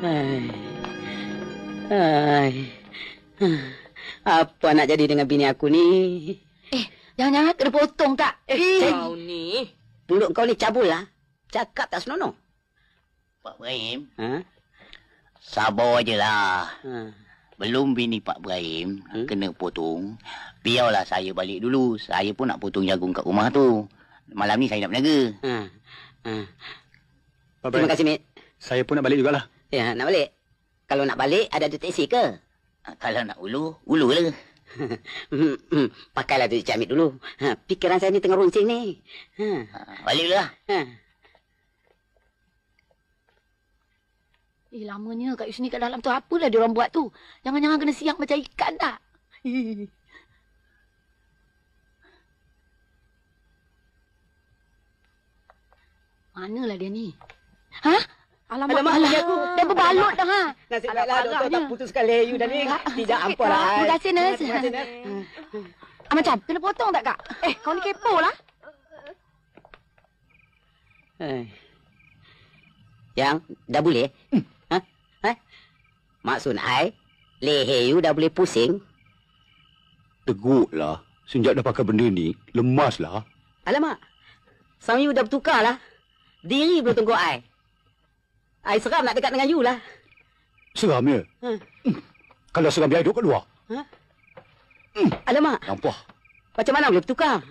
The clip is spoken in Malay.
Ai. Apa nak jadi dengan bini aku ni? Jangan-jangan kena potong tak? Kau ni. Mulut kau ni cabul lah. Cakap tak senonoh. Pak Ibrahim, Ha? sabar je lah. Ha. Belum bini Pak Ibrahim kena potong, biarlah saya balik dulu. Saya pun nak potong jagung kat rumah tu. Malam ni saya nak berniaga. Ha. Ha. Pak Terima kasih, Mit. Saya pun nak balik jugalah. Ya, nak balik. Kalau nak balik, ada teksi ke? Kalau nak ulu lah. Pakailah tu Cik Amit dulu. Ha, fikiran saya ni tengah runcing ni. Baliklah. Ha. Lamanya kat sini kat dalam tu apalah dia orang buat tu? Jangan-jangan kena siang macam ikan tak? Manalah dia ni? Ha? Alamak, aku. Dia berbalut dah, ha? Nasib baiklah doktor tak putuskan leher you dah ni. Tidak apa lah. Terima kasih, Nurse. Terima kasih, Nurse. Macam, kena potong tak, Kak? Kau ni kepo lah. Yang, dah boleh? Ha? Maksud I, leher you dah boleh pusing? Teguklah. Sejak dah pakai benda ni, lemaslah. Alamak, sama you dah bertukar lah. Diri belum tunggu I. I seram nak dekat dengan you lah. Seram ya? Kalau seram dia duduk kat luar. Alamak, Nampak? macam mana boleh bertukar?